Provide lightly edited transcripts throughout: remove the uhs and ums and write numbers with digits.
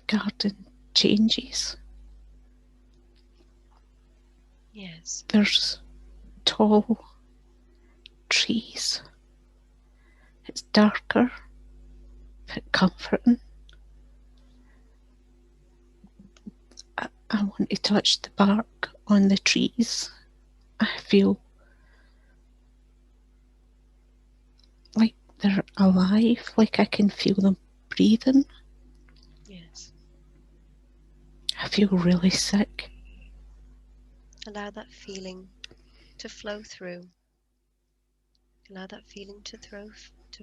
garden changes. Yes. There's tall trees. It's darker, but comforting. I want to touch the bark on the trees. I feel like they're alive, like I can feel them breathing. Yes. I feel really sick. Allow that feeling to flow through. Allow that feeling to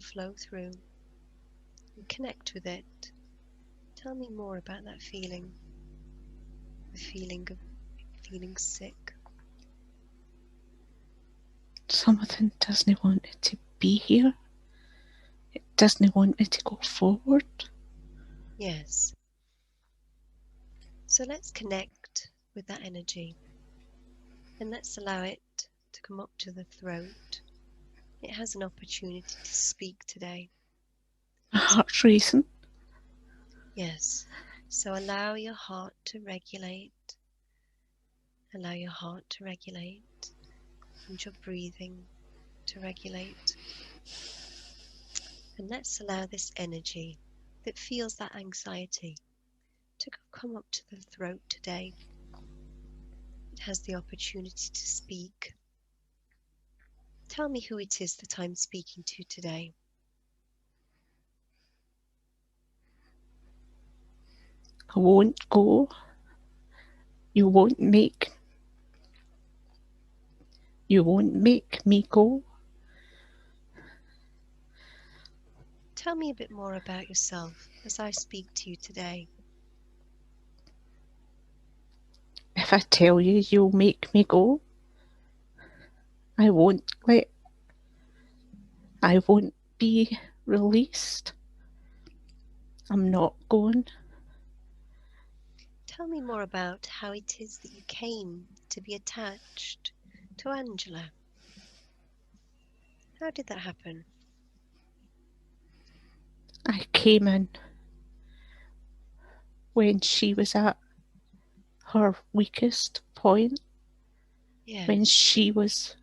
flow through. And connect with it. Tell me more about that feeling. The feeling of feeling sick. Something doesn't want it to be here. It doesn't want it to go forward. Yes. So let's connect with that energy. And let's allow it to come up to the throat. It has an opportunity to speak today. My heart's racing. Yes. So allow your heart to regulate. Allow your heart to regulate. And your breathing to regulate. And let's allow this energy that feels that anxiety to come up to the throat today. It has the opportunity to speak. Tell me who it is that I'm speaking to today. I won't go. You won't make me go. Tell me a bit more about yourself as I speak to you today. If I tell you, you'll make me go. I won't be released. I'm not going. Tell me more about how it is that you came to be attached to Angela. How did that happen? I came in when she was at her weakest point, Yes. when she was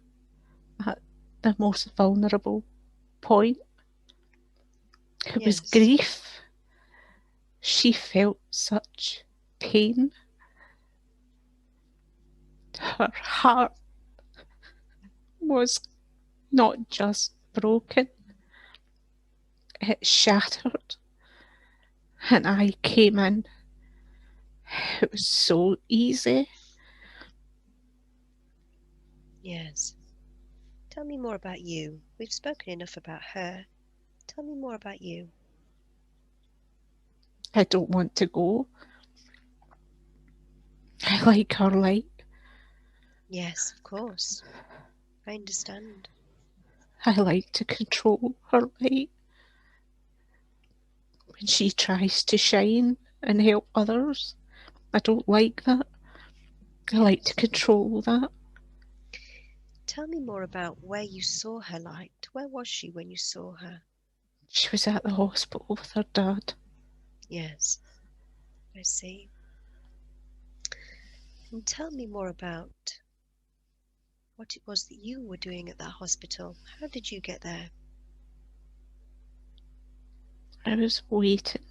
at the most vulnerable point. It was grief. She felt such pain. Her heart was not just broken, it shattered. And I came in. It was so easy. Yes. Tell me more about you. We've spoken enough about her. Tell me more about you. I don't want to go. I like her light. Yes, of course. I understand. I like to control her light. When she tries to shine and help others, I don't like that. I like to control that. Tell me more about where you saw her light. Where was she when you saw her? She was at the hospital with her dad. Yes, I see. And tell me more about what it was that you were doing at that hospital. How did you get there? I was waiting.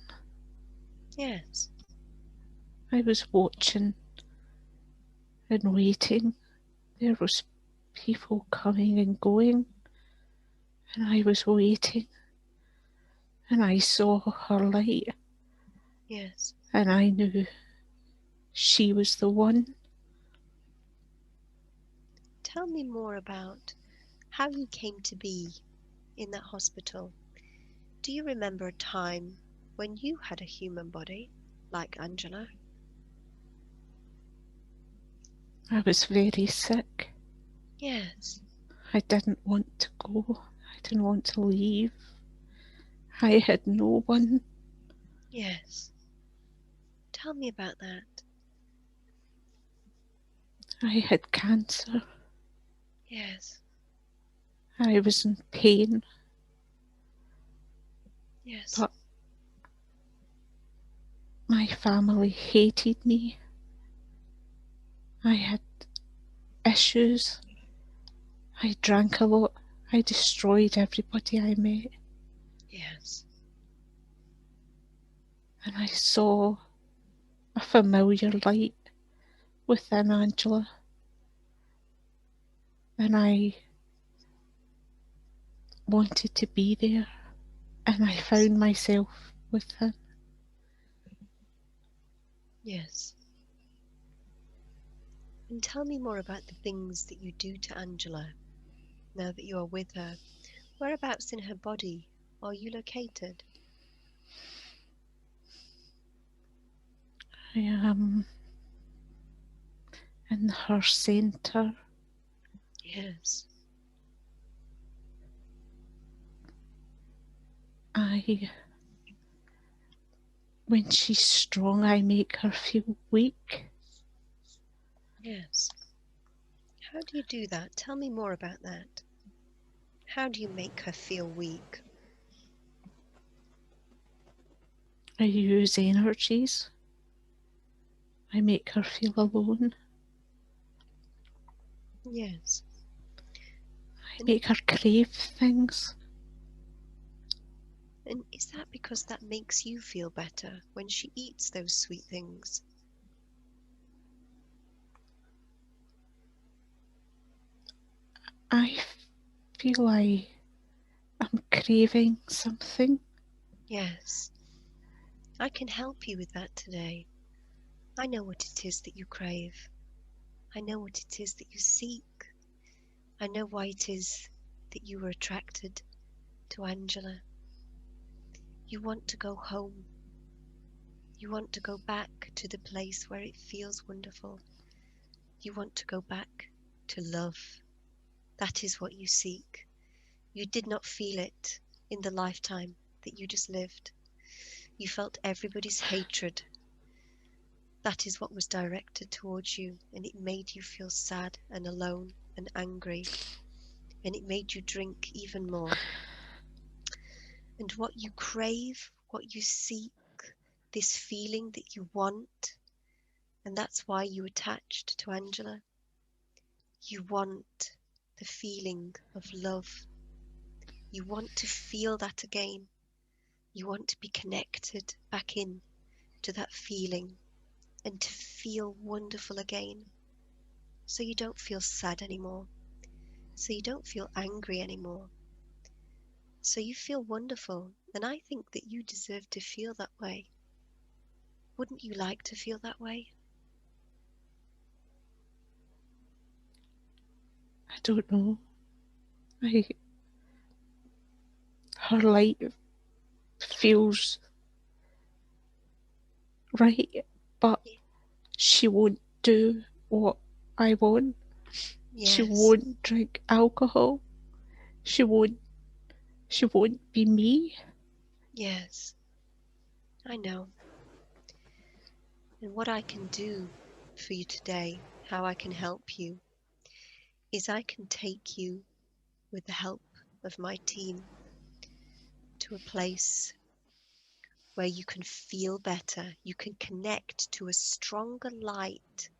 Yes. I was watching and waiting. There was people coming and going, and I was waiting. And I saw her light. Yes. And I knew she was the one. Tell me more about how you came to be in that hospital. Do you remember a time when you had a human body, like Angela? I was very sick. Yes. I didn't want to go. I didn't want to leave. I had no one. Yes. Tell me about that. I had cancer. Yes. I was in pain. Yes. But My family hated me. I had issues. I drank a lot. I destroyed everybody I met. Yes. And I saw a familiar light within Angela. And I wanted to be there. And I Yes. found myself within. Yes. And tell me more about the things that you do to Angela now that you are with her. Whereabouts in her body are you located? I am in her centre. Yes. When she's strong, I make her feel weak. Yes. How do you do that? Tell me more about that. How do you make her feel weak? I use energies. I make her feel alone. Yes. I make her crave things. And is that because that makes you feel better when she eats those sweet things? I feel I am craving something. Yes. I can help you with that today. I know what it is that you crave. I know what it is that you seek. I know why it is that you were attracted to Angela. You want to go home. You want to go back to the place where it feels wonderful. You want to go back to love. That is what you seek. You did not feel it in the lifetime that you just lived. You felt everybody's hatred. That is what was directed towards you, and it made you feel sad and alone and angry, and it made you drink even more. And what you crave, what you seek, this feeling that you want, and that's why you attached to Angela. You want the feeling of love. You want to feel that again. You want to be connected back in to that feeling and to feel wonderful again. So you don't feel sad anymore. So you don't feel angry anymore. So you feel wonderful. And I think that you deserve to feel that way. Wouldn't you like to feel that way? I don't know. Her light feels right, but she won't do what I want. She Yes, won't drink alcohol. She won't be me. yes, I know. And what I can do for you today, how I can help you, is I can take you with the help of my team to a place where you can feel better. You can connect to a stronger light,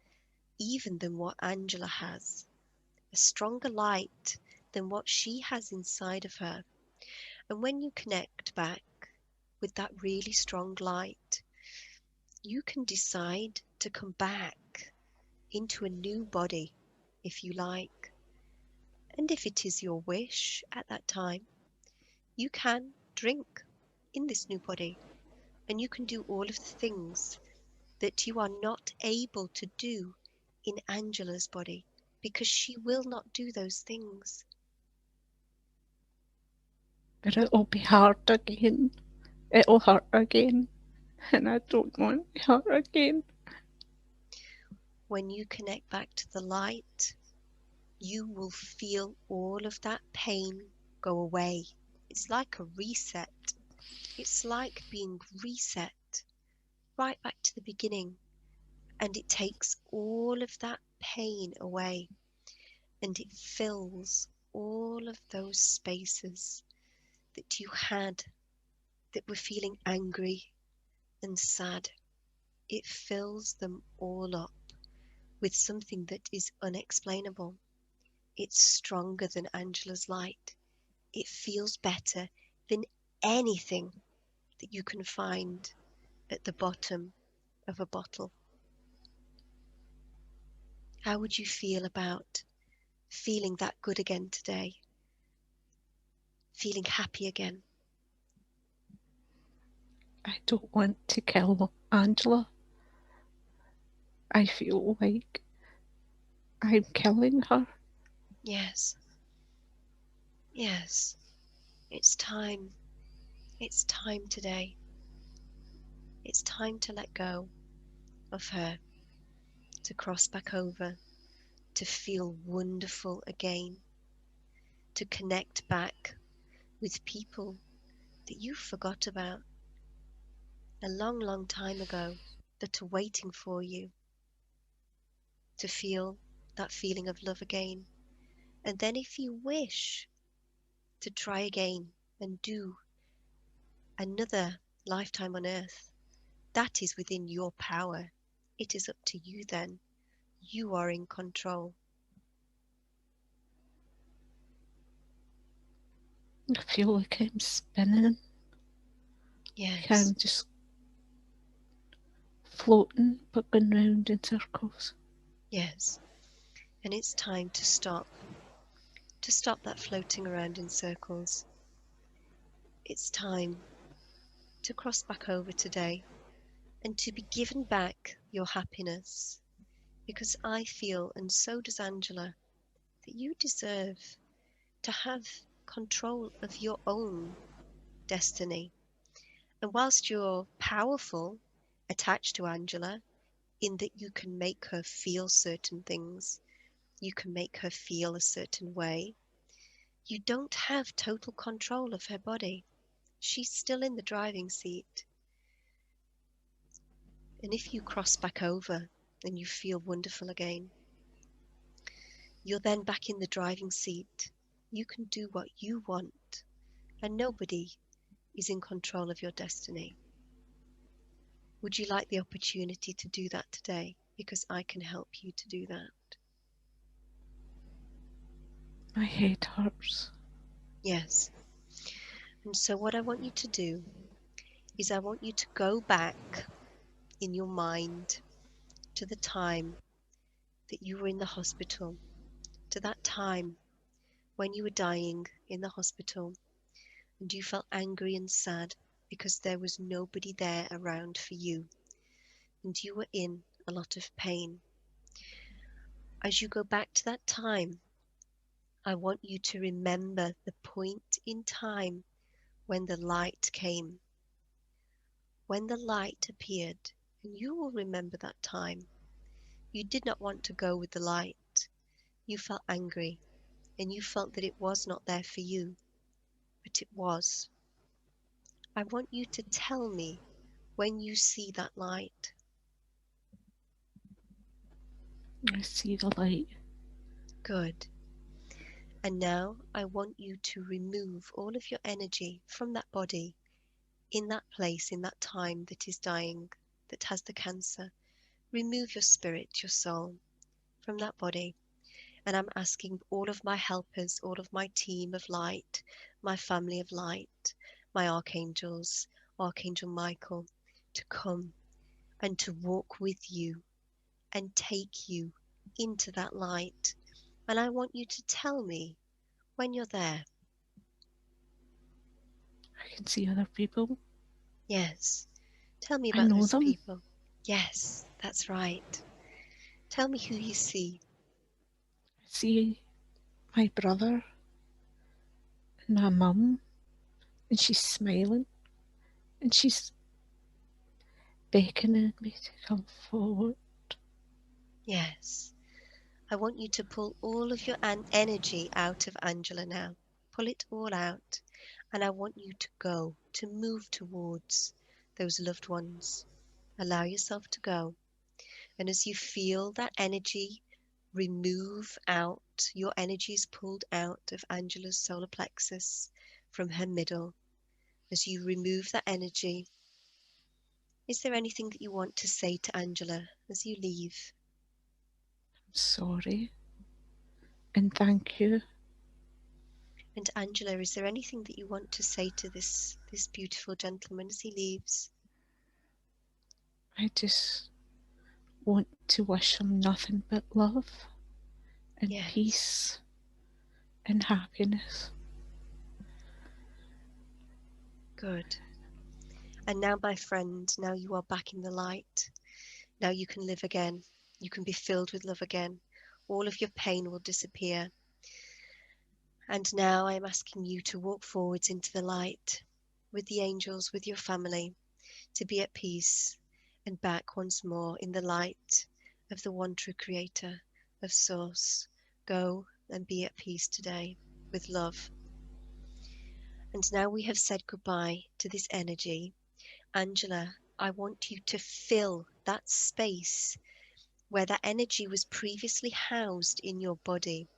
even than what Angela has, a stronger light than what she has inside of her. And when you connect back with that really strong light, you can decide to come back into a new body if you like. And if it is your wish at that time, you can drink in this new body and you can do all of the things that you are not able to do in Angela's body because she will not do those things. But it'll be hard again. It'll hurt again. And I don't want to hurt again. When you connect back to the light, you will feel all of that pain go away. It's like a reset. It's like being reset right back to the beginning. And it takes all of that pain away and it fills all of those spaces that you had that were feeling angry and sad. it fills them all up with something that is unexplainable. It's stronger than Angela's light. It feels better than anything that you can find at the bottom of a bottle. How would you feel about feeling that good again today? Feeling happy again? I don't want to kill Angela. I feel like I'm killing her. Yes. Yes. It's time. It's time today. It's time to let go of her, to cross back over, to feel wonderful again, to connect back with people that you forgot about a long, long time ago that are waiting for you, to feel that feeling of love again. And then if you wish to try again and do another lifetime on earth, that is within your power. It is up to you then. You are in control. I feel like I'm spinning. Like Yes, I'm just floating but going round in circles. yes. And it's time to stop that floating around in circles. It's time to cross back over today and to be given back your happiness, because I feel, and so does Angela, that you deserve to have control of your own destiny. And whilst you're powerful, attached to Angela, in that you can make her feel certain things, you can make her feel a certain way, you don't have total control of her body. She's still in the driving seat. And if you cross back over and you feel wonderful again, you're then back in the driving seat. You can do what you want, and nobody is in control of your destiny. Would you like the opportunity to do that today? Because I can help you to do that. My head hurts. Yes. And so what I want you to do is I want you to go back in your mind to the time that you were in the hospital, to that time when you were dying in the hospital and you felt angry and sad because there was nobody there around for you and you were in a lot of pain. As you go back to that time, I want you to remember the point in time when the light came, when the light appeared, and you will remember that time. You did not want to go with the light. You felt angry, and you felt that it was not there for you, but it was. I want you to tell me when you see that light. I see the light. Good. And now I want you to remove all of your energy from that body, in that place, in that time that is dying, that has the cancer. Remove your spirit, your soul, from that body. And I'm asking all of my helpers, all of my team of light, my family of light, my archangels, Archangel Michael, to come and to walk with you and take you into that light. And I want you to tell me when you're there. I can see other people. Yes. Tell me I about know those them. people. Yes, that's right. Tell me who you see. I see my brother and my mum, and she's smiling and she's beckoning me to come forward. Yes. I want you to pull all of your energy out of Angela now. Pull it all out. And I want you to go, to move towards those loved ones. Allow yourself to go. And as you feel that energy remove out, your energy is pulled out of Angela's solar plexus from her middle. As you remove that energy, Is there anything that you want to say to Angela as you leave? Sorry. And thank you. And Angela, is there anything that you want to say to this beautiful gentleman as he leaves? I just want to wish him nothing but love and Yes. peace and happiness. Good. And now, my friend, now you are back in the light. Now you can live again. You can be filled with love again. All of your pain will disappear. And now I am asking you to walk forwards into the light with the angels, with your family, to be at peace and back once more in the light of the one true creator, of Source. Go and be at peace today with love. And now we have said goodbye to this energy. Angela, I want you to fill that space where that energy was previously housed in your body.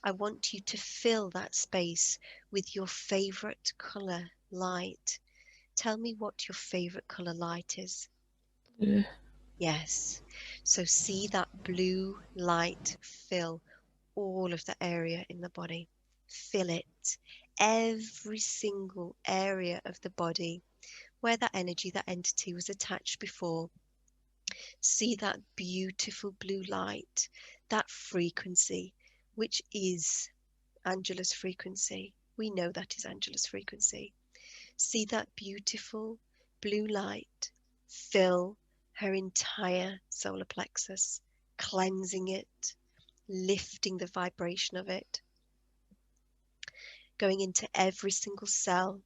I want you to fill that space with your favorite color light. Tell me what your favorite color light is. Blue. Yes. So see that blue light fill all of the area in the body. Fill it. Every single area of the body where that energy, that entity was attached before. See that beautiful blue light, that frequency, which is Angela's frequency. We know that is Angela's frequency. See that beautiful blue light fill her entire solar plexus, cleansing it, lifting the vibration of it, going into every single cell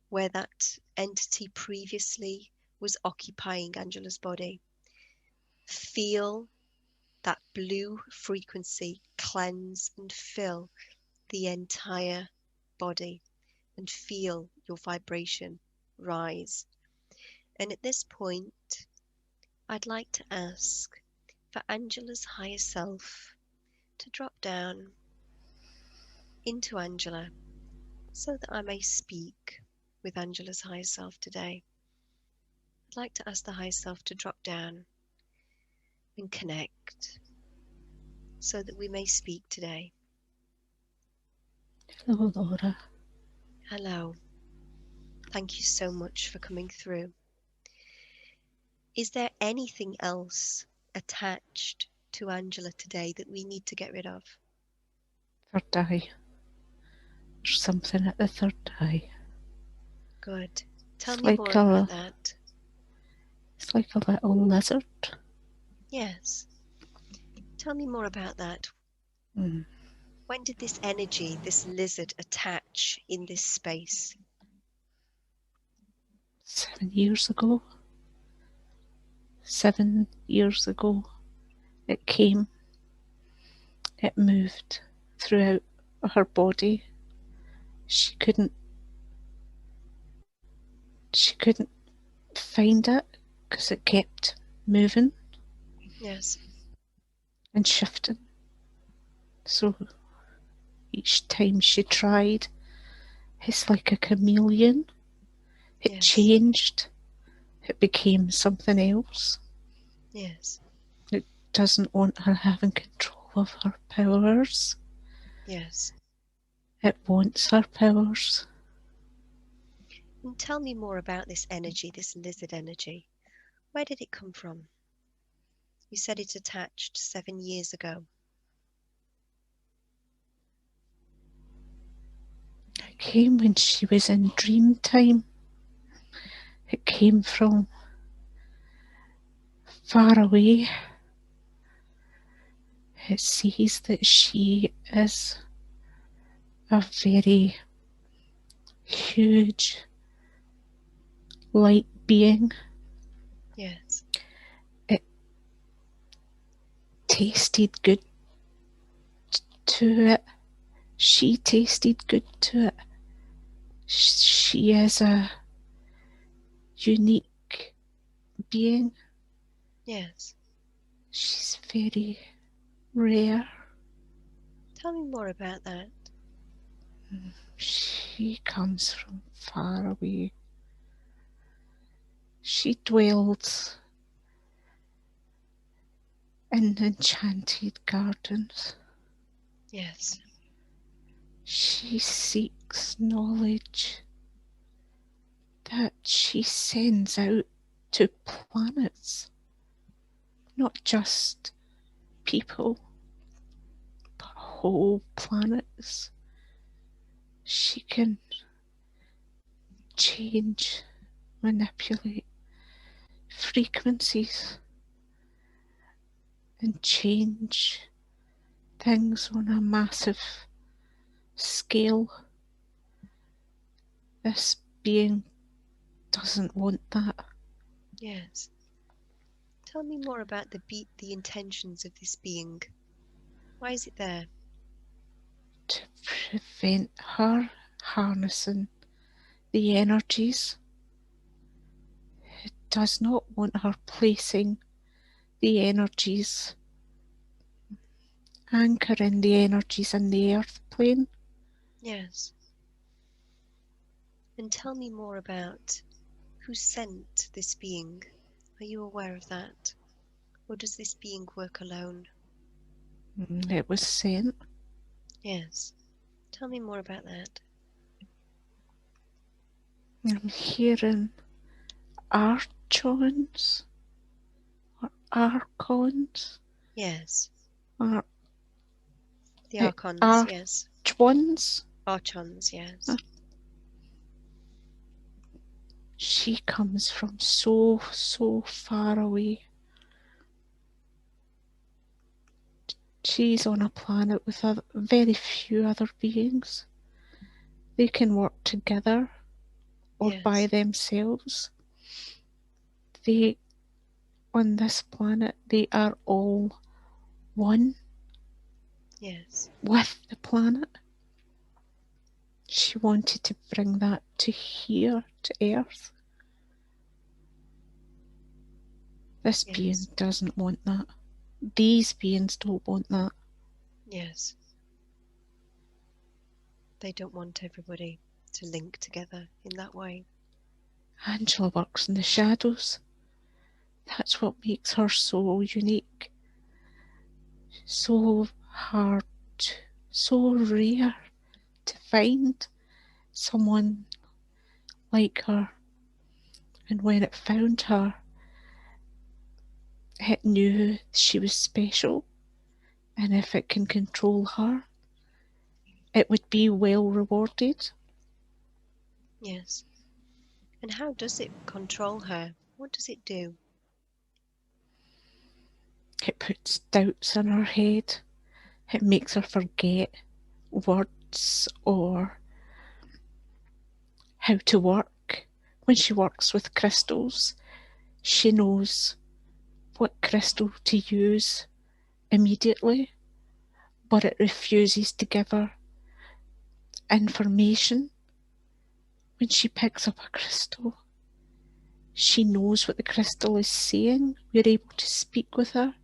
where that entity previously was occupying Angela's body. Feel that blue frequency cleanse and fill the entire body, and feel your vibration rise. And at this point, I'd like to ask for Angela's higher self to drop down into Angela so that I may speak with Angela's higher self today. I'd like to ask the higher self to drop down and connect so that we may speak today. Hello, Laura. Hello. Thank you so much for coming through. Is there anything else attached to Angela today that we need to get rid of? Third eye. There's something at the third eye. Good. Tell It's me more about that. It's like a little lizard. Yes. Tell me more about that. Mm. When did this energy, this lizard, attach in this space? 7 years ago. 7 years ago. It came. It moved throughout her body. She couldn't find it because it kept moving Yes. and shifting. So each time she tried, it's like a chameleon. It Yes. changed. It became something else. Yes. It doesn't want her having control of her powers. Yes. It wants her powers. And tell me more about this energy, this lizard energy. Where did it come from? You said it attached 7 years ago. It came when she was in dream time. It came from far away. It sees that she is a very huge light being. Yes. It tasted good to it. She tasted good to it. She is a unique being. Yes. She's very rare. Tell me more about that. She comes from far away. She dwells in enchanted gardens. Yes. She seeks knowledge that she sends out to planets, not just people, but whole planets. She can change, manipulate frequencies and change things on a massive scale. This being doesn't want that. Yes. Tell me more about the intentions of this being. Why is it there? To prevent her harnessing the energies. It does not want her placing the energies, anchoring the energies in the earth plane. Yes. And tell me more about who sent this being. Are you aware of that? Or does this being work alone? It was sent. Yes. Tell me more about that. I'm hearing archons or archons. Yes. Ar- The archons, yes. Archons. Archons, yes. She comes from so far away. She's on a planet with very few other beings. They can work together or Yes. by themselves. They, on this planet, they are all one Yes. with the planet. She wanted to bring that to here, to Earth. This Yes. being doesn't want that. These beings don't want that. Yes. They don't want everybody to link together in that way. Angela works in the shadows. That's what makes her so unique. So hard, so rare to find someone like her. And when it found her, it knew she was special. And if it can control her, it would be well rewarded. Yes. And how does it control her? What does it do? It puts doubts in her head. It makes her forget words or how to work. When she works with crystals, she knows what crystal to use immediately, but it refuses to give her information. When she picks up a crystal, she knows what the crystal is saying. We're able to speak with her.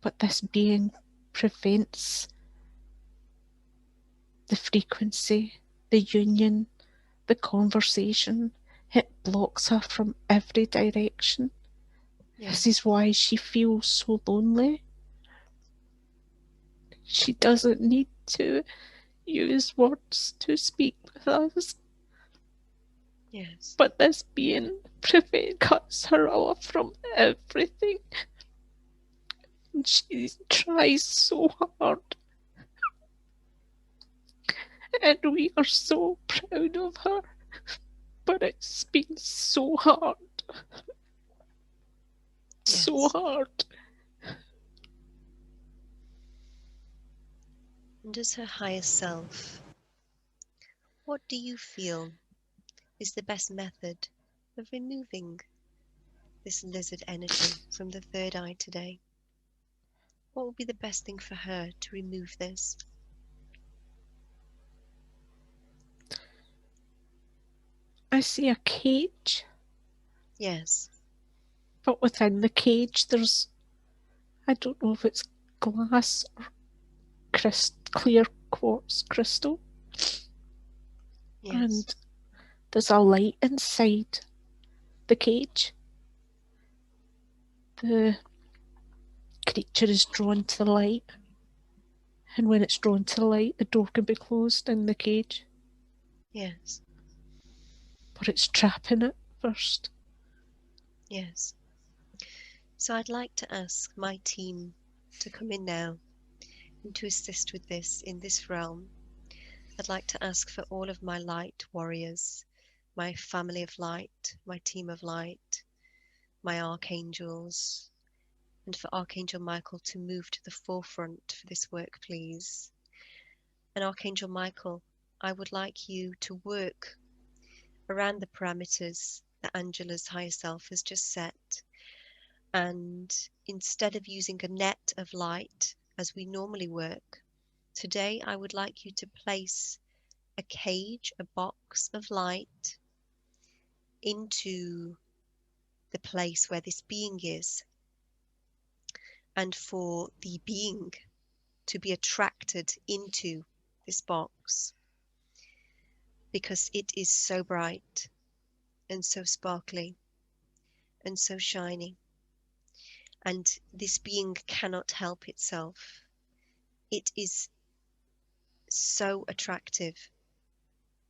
But this being prevents the frequency, the union, the conversation. It blocks her from every direction. Yes. This is why she feels so lonely. She doesn't need to use words to speak with us. Yes. But this being cuts her off from everything. She tries so hard. And we are so proud of her. But it's been so hard. Yes. So hard. And as her higher self, what do you feel is the best method of removing this lizard energy from the third eye today? What would be the best thing for her to remove this? I see a cage. Yes. But within the cage there's, I don't know if it's glass or clear quartz crystal. Yes. And there's a light inside the cage. The creature is drawn to the light, and when it's drawn to the light, the door can be closed in the cage. Yes. But it's trapping it first. Yes. So I'd like to ask my team to come in now and to assist with this in this realm. I'd like to ask for all of my light warriors, my family of light, my team of light, my archangels, and for Archangel Michael to move to the forefront for this work, please. And Archangel Michael, I would like you to work around the parameters that Angela's higher self has just set. And instead of using a net of light as we normally work, today I would like you to place a cage, a box of light into the place where this being is, and for the being to be attracted into this box, because it is so bright and so sparkly and so shiny, and this being cannot help itself. It is so attractive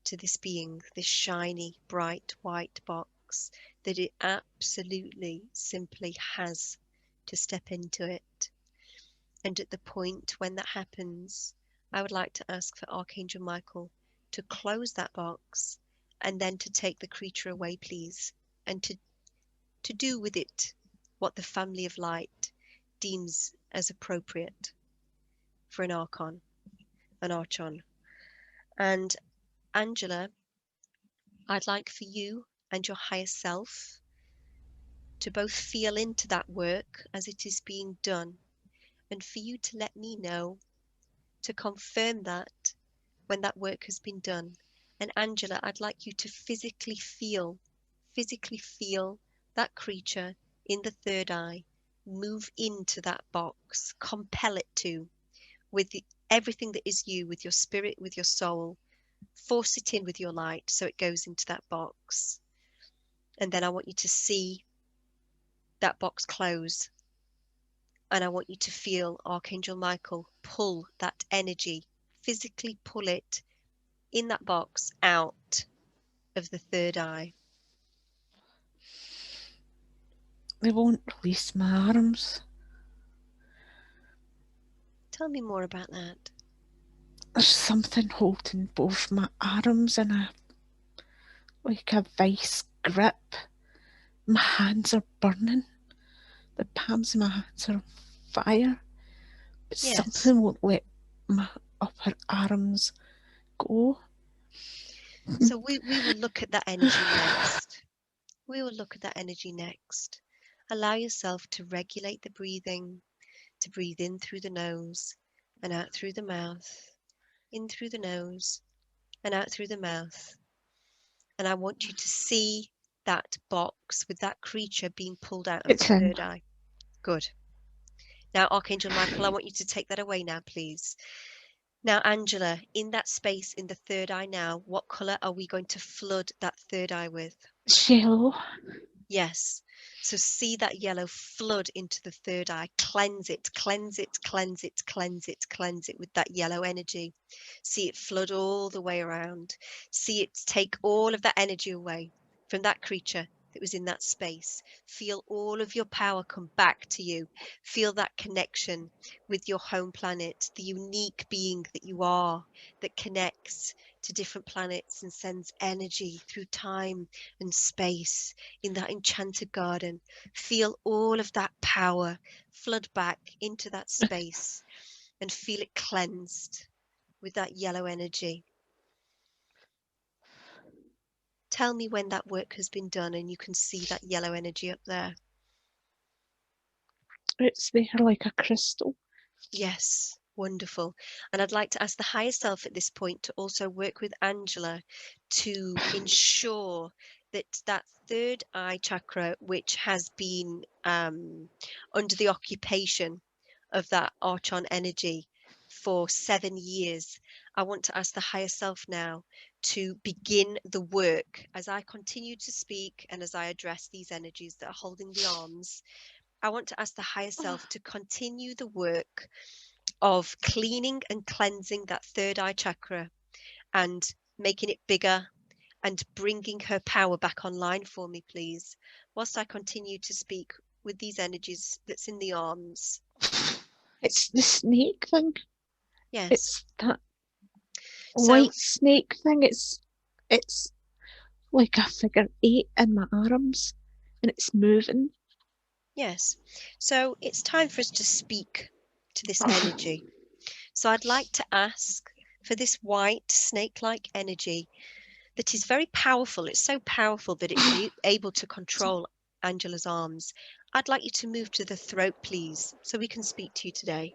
to this being, this shiny, bright, white box, that it absolutely simply has to step into it. And at the point when that happens, I would like to ask for Archangel Michael to close that box and then to take the creature away, please, and to do with it what the family of light deems as appropriate for an archon, an archon. And Angela, I'd like for you and your higher self to both feel into that work as it is being done, and for you to let me know, to confirm that when that work has been done. And Angela, I'd like you to physically feel that creature in the third eye move into that box, compel it to, with everything that is you, with your spirit, with your soul. Force it in with your light so it goes into that box. And then I want you to see that box close. And I want you to feel Archangel Michael pull that energy, physically pull it in that box out of the third eye. They won't release my arms. Tell me more about that. There's something holding both my arms in a vice grip. My hands are burning. The palms of my hands are on fire. But Yes. something won't let my upper arms go. So we will look at that energy next. We will look at that energy next. Allow yourself to regulate the breathing, to breathe in through the nose and out through the mouth, in through the nose and out through the mouth. And I want you to see that box with that creature being pulled out of It's the in. third eye. Good. Now, Archangel Michael, I want you to take that away now, please. Now, Angela, in that space in the third eye now, what colour are we going to flood that third eye with? Yellow. Yes. So see that yellow flood into the third eye. Cleanse it, cleanse it, cleanse it, cleanse it, cleanse it with that yellow energy. See it flood all the way around. See it take all of that energy away from that creature that was in that space. Feel all of your power come back to you. Feel that connection with your home planet, the unique being that you are, that connects to different planets and sends energy through time and space in that enchanted garden. Feel all of that power flood back into that space and feel it cleansed with that yellow energy. Tell me when that work has been done and you can see that yellow energy up there. It's there like a crystal. Yes, wonderful. And I'd like to ask the higher self at this point to also work with Angela to ensure that that third eye chakra, which has been under the occupation of that archon energy for 7 years, I want to ask the higher self now to begin the work. As I continue to speak and as I address these energies that are holding the arms, I want to ask the higher self to continue the work of cleaning and cleansing that third eye chakra and making it bigger and bringing her power back online for me, please, whilst I continue to speak with these energies that's in the arms. It's the snake thing. Yes. It's that So, white snake thing. It's like a figure 8 in my arms, and it's moving. yes. So it's time for us to speak to this energy. So I'd like to ask for this white snake-like energy that is very powerful. It's so powerful that it's able to control Angela's arms. I'd like you to move to the throat, please, so we can speak to you today.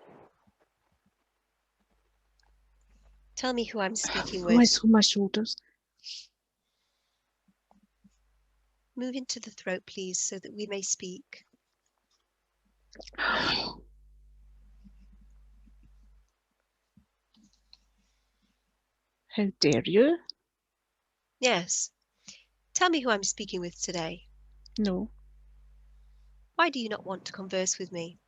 Tell me who I'm speaking Oh, with. it's on my shoulders. Move into the throat, please, so that we may speak. How dare you? Yes. Tell me who I'm speaking with today. No, Why do you not want to converse with me?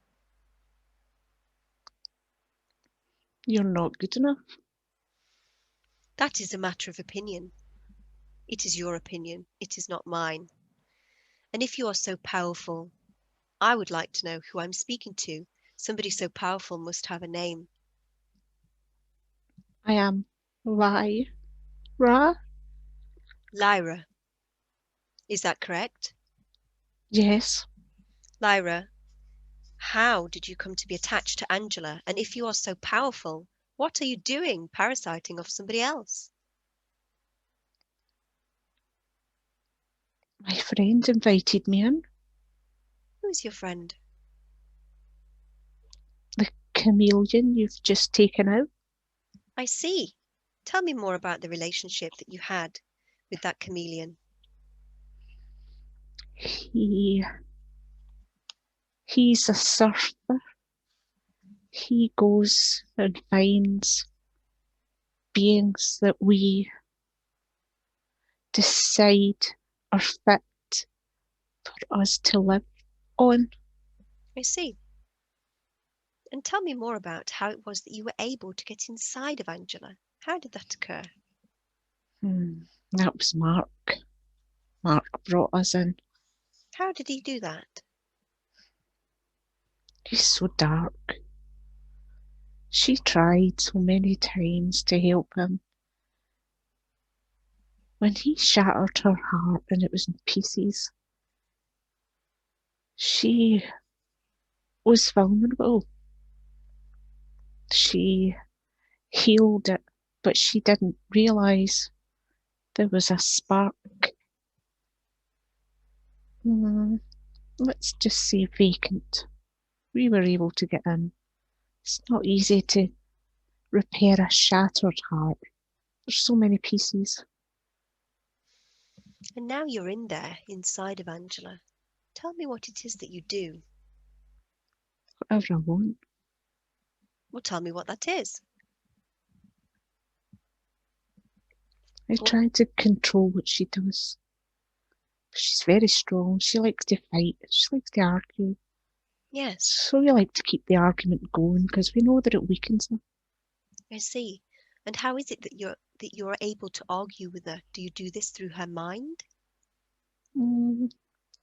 you're not good enough. That is a matter of opinion. It is your opinion. It is not mine. And if you are so powerful, I would like to know who I'm speaking to. Somebody so powerful must have a name. I am Ra. Lyra. Is that correct? Yes. Lyra, how did you come to be attached to Angela? And if you are so powerful, what are you doing parasiting off somebody else? My friend invited me in. Who's your friend? The chameleon you've just taken out. I see. Tell me more about the relationship that you had with that chameleon. He's a surfer. He goes and finds beings that we decide are fit for us to live on. I see. And tell me more about how it was that you were able to get inside of Angela. How did that occur? That was Mark. Mark brought us in. How did he do that? He's so dark. She tried so many times to help him. When he shattered her heart and it was in pieces, she was vulnerable. She healed it, but she didn't realise there was a spark. Let's just say vacant. We were able to get in. It's not easy to repair a shattered heart. There's so many pieces. And now you're in there, inside of Angela. Tell me what it is that you do. Whatever I want. Well, tell me what that is. I try to control what she does. She's very strong. She likes to fight. She likes to argue. Yes. So we like to keep the argument going because we know that it weakens her. I see. And how is it that you're able to argue with her? Do you do this through her mind?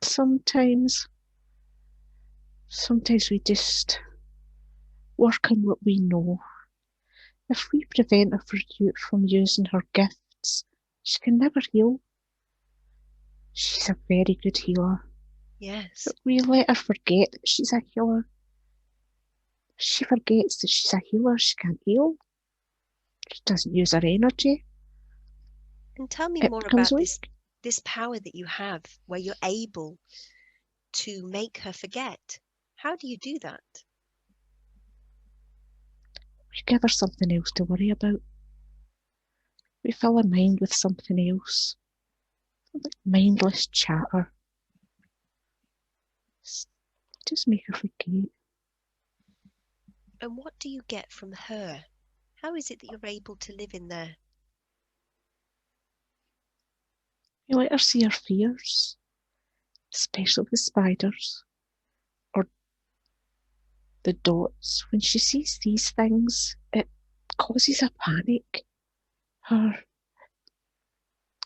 Sometimes we just work on what we know. If we prevent her from using her gifts, she can never heal. She's a very good healer. Yes. But we let her forget that she's a healer. If she forgets that she's a healer, she can't heal. She doesn't use her energy. And tell me It more becomes about weak. this power that you have where you're able to make her forget. How do you do that? We give her something else to worry about. We fill her mind with something else. Like mindless chatter. Just make her forget. And what do you get from her? How is it that you're able to live in there? You let her see her fears, especially the spiders or the dots. When she sees these things, it causes a panic.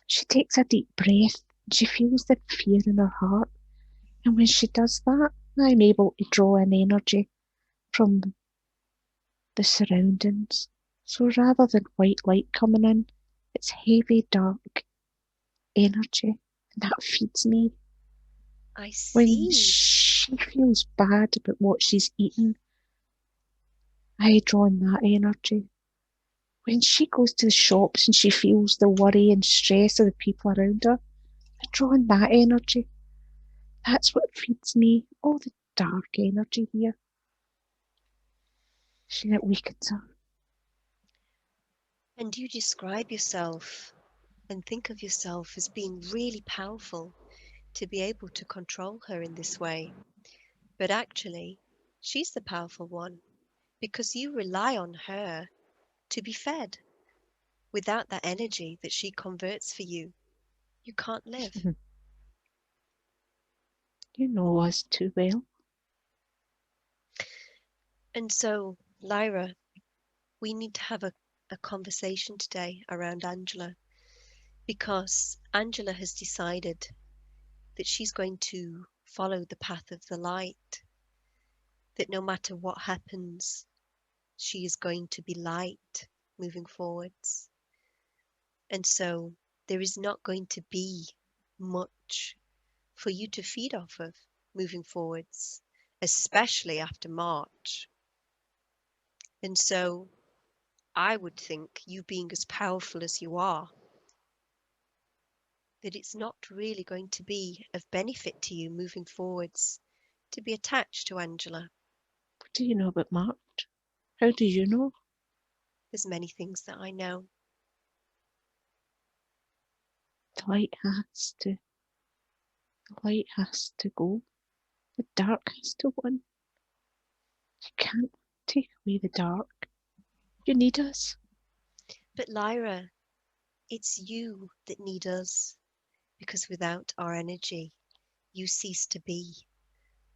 She takes a deep breath. She feels the fear in her heart. And when she does that, I'm able to draw in energy from the surroundings. So rather than white light coming in, it's heavy, dark energy. And that feeds me. I When see. she feels bad about what she's eaten, I draw in that energy. When she goes to the shops and she feels the worry and stress of the people around her, I draw in that energy. That's what feeds me. All the dark energy here. It weakens her. And you describe yourself and think of yourself as being really powerful to be able to control her in this way. But actually, she's the powerful one because you rely on her to be fed. Without that energy that she converts for you, you can't live. You know us too well. And so, Lyra, we need to have a conversation today around Angela because Angela has decided that she's going to follow the path of the light, that no matter what happens, she is going to be light moving forwards. And so there is not going to be much for you to feed off of moving forwards, especially after March. And so I would think, you being as powerful as you are, that it's not really going to be of benefit to you moving forwards to be attached to Angela. What do you know about March? How do you know? There's many things that I know. The light has to go. The dark has to win. You can't take away the dark. You need us. But Lyra, it's you that need us, because without our energy, you cease to be.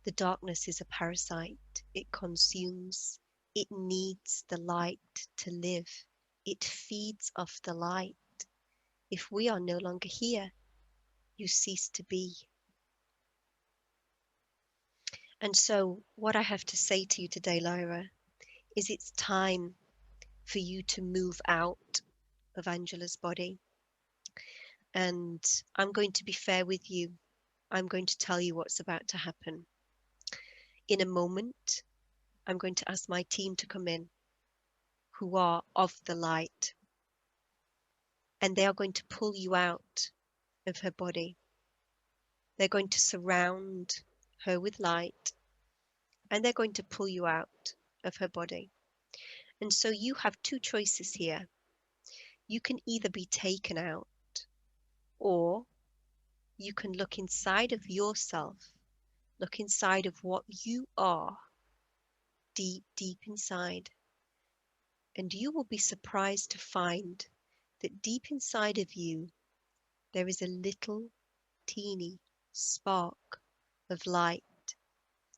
The darkness is a parasite. It consumes. It needs the light to live. It feeds off the light. If we are no longer here, you cease to be. And so, what I have to say to you today, Lyra, is it's time for you to move out of Angela's body. And I'm going to be fair with you. I'm going to tell you what's about to happen. In a moment, I'm going to ask my team to come in, who are of the light, and they are going to pull you out of her body. They're going to surround her with light, and they're going to pull you out of her body. And so you have two choices here. You can either be taken out, or you can look inside of yourself, look inside of what you are, deep, deep inside. And you will be surprised to find that deep inside of you, there is a little teeny spark of light.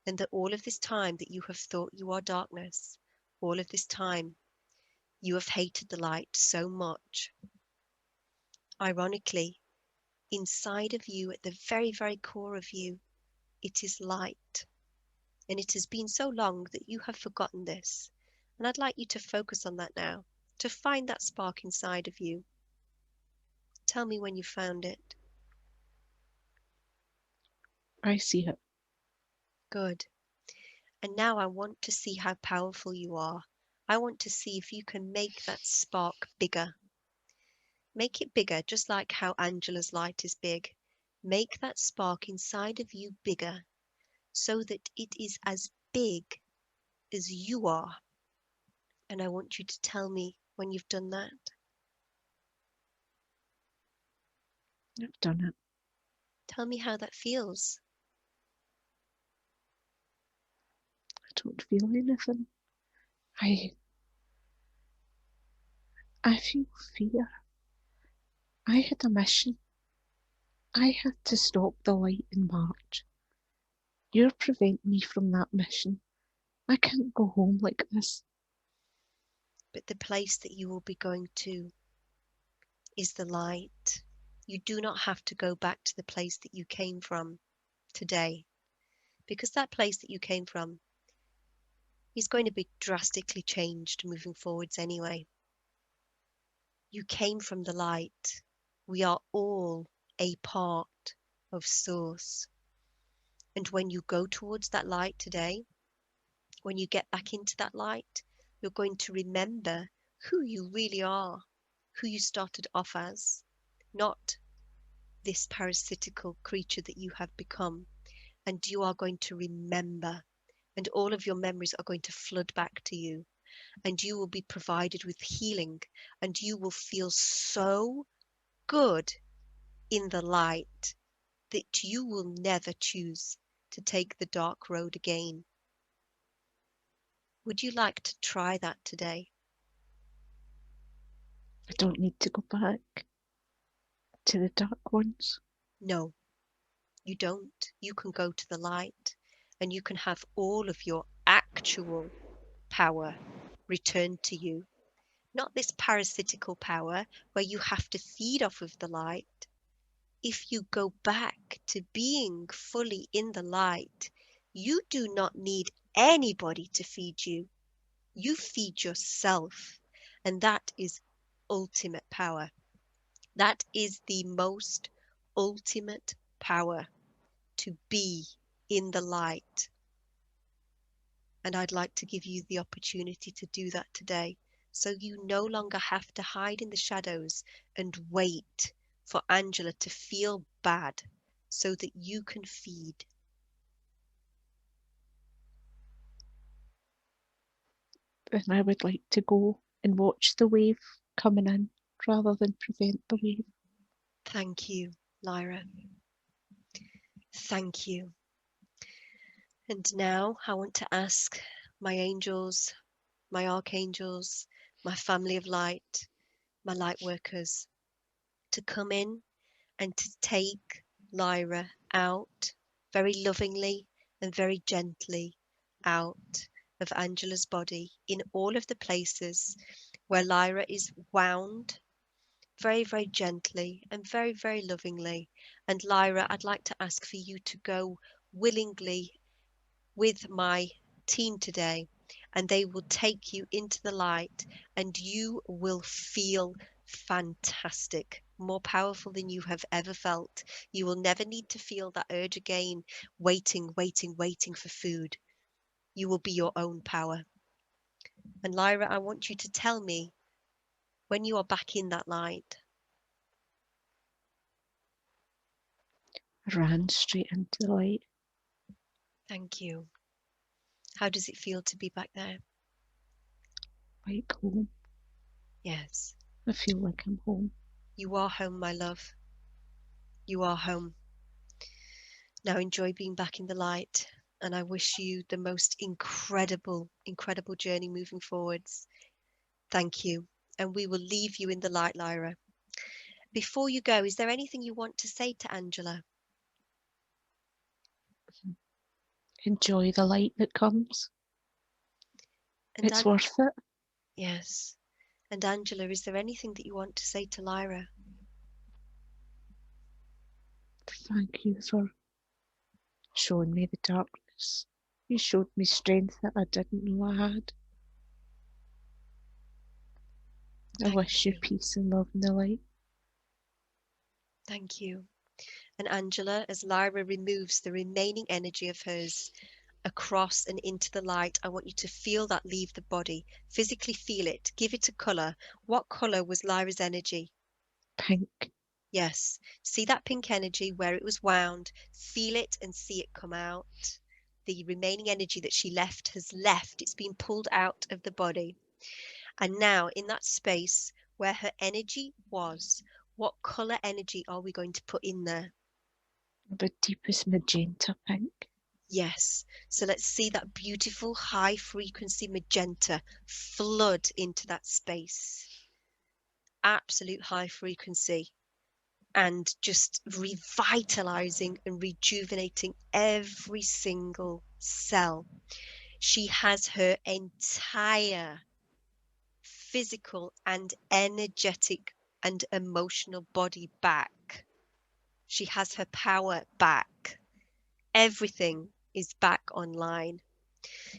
And that all of this time that you have thought you are darkness, all of this time you have hated the light so much. Ironically, inside of you, at the very, very core of you, it is light. And it has been so long that you have forgotten this. And I'd like you to focus on that now, to find that spark inside of you. Tell me when you found it. I see it. Good. And now I want to see how powerful you are. I want to see if you can make that spark bigger. Make it bigger, just like how Angela's light is big. Make that spark inside of you bigger, so that it is as big as you are. And I want you to tell me when you've done that. I've done it. Tell me how that feels. I don't feel anything. I I feel fear. I had a mission. I had to stop the light in March. You're preventing me from that mission. I can't go home like this. But the place that you will be going to is the light. You do not have to go back to the place that you came from today, because that place that you came from is going to be drastically changed moving forwards anyway. You came from the light. We are all a part of Source. And when you go towards that light today, when you get back into that light, you're going to remember who you really are, who you started off as, not this parasitical creature that you have become. And you are going to remember, and all of your memories are going to flood back to you, and you will be provided with healing, and you will feel so good in the light that you will never choose to take the dark road again. Would you like to try that today? I don't need to go back to the dark ones. No, you don't. You can go to the light, and you can have all of your actual power returned to you. Not this parasitical power where you have to feed off of the light. If you go back to being fully in the light, you do not need anybody to feed you. You feed yourself, and that is ultimate power. That is the most ultimate power, to be in the light. And I'd like to give you the opportunity to do that today, so you no longer have to hide in the shadows and wait for Angela to feel bad so that you can feed. Then I would like to go and watch the wave coming in rather than prevent the wave. Thank you, Lyra. Thank you. And now I want to ask my angels, my archangels, my family of light, my light workers, to come in and to take Lyra out very lovingly and very gently out of Angela's body in all of the places where Lyra is wound, very, very gently and very, very lovingly. And Lyra, I'd like to ask for you to go willingly with my team today, and they will take you into the light, and you will feel fantastic, more powerful than you have ever felt. You will never need to feel that urge again, waiting for food. You will be your own power. And Lyra, I want you to tell me when you are back in that light. I ran straight into the light. Thank you. How does it feel to be back there? Like home. Yes. I feel like I'm home. You are home, my love. You are home. Now enjoy being back in the light, and I wish you the most incredible, incredible journey moving forwards. Thank you. And we will leave you in the light, Lyra. Before you go, is there anything you want to say to Angela? Enjoy the light that comes. And It's worth it. yes. And Angela, is there anything that you want to say to Lyra? Thank you for showing me the darkness. You showed me strength that I didn't know I had. I wish you peace and love in the light. Thank you. And Angela, as Lyra removes the remaining energy of hers across and into the light, I want you to feel that leave the body. Physically feel it. Give it a colour. What colour was Lyra's energy? Pink. Yes. See that pink energy where it was wound. Feel it and see it come out. The remaining energy that she left has left. It's been pulled out of the body. And now in that space where her energy was, what colour energy are we going to put in there? The deepest magenta pink. Yes. So let's see that beautiful high frequency magenta flood into that space. absolute high frequency and just revitalizing and rejuvenating every single cell. She has her entire physical and energetic and emotional body back. She has her power back. Everything is back online.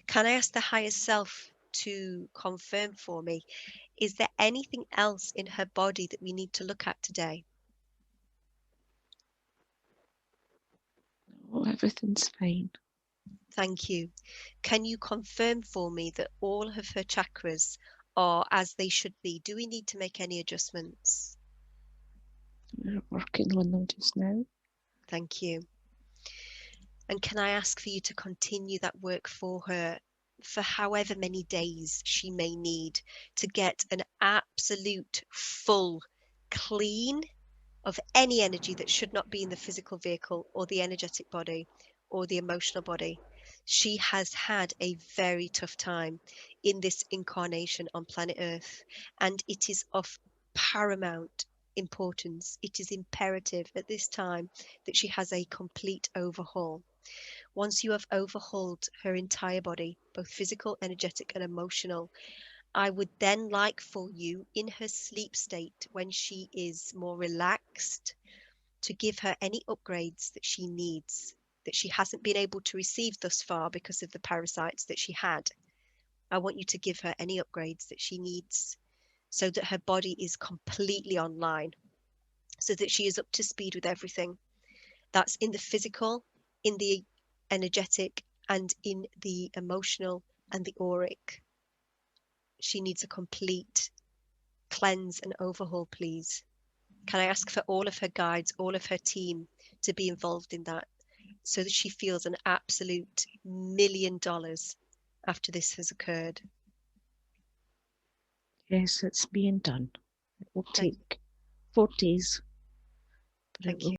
Can I ask the higher self to confirm for me? Is there anything else in her body that we need to look at today? Oh, everything's fine. Thank you. Can you confirm for me that all of her chakras are as they should be? Do we need to make any adjustments? We're working on them just now. Thank you. And can I ask for you to continue that work for her for however many days she may need to get an absolute full clean of any energy that should not be in the physical vehicle or the energetic body or the emotional body. She has had a very tough time in this incarnation on planet Earth, and it is of paramount importance. It is imperative at this time that she has a complete overhaul. Once you have overhauled her entire body, both physical, energetic, and emotional, I would then like for you, in her sleep state, when she is more relaxed, to give her any upgrades that she needs, that she hasn't been able to receive thus far because of the parasites that she had. I want you to give her any upgrades that she needs so that her body is completely online, so that she is up to speed with everything. That's in the physical, in the energetic, and in the emotional and the auric. She needs a complete cleanse and overhaul, please. Can I ask for all of her guides, all of her team to be involved in that so that she feels an absolute $1,000,000 after this has occurred? Yes, it's being done. It will Thank, take 4 days, but it thank will you.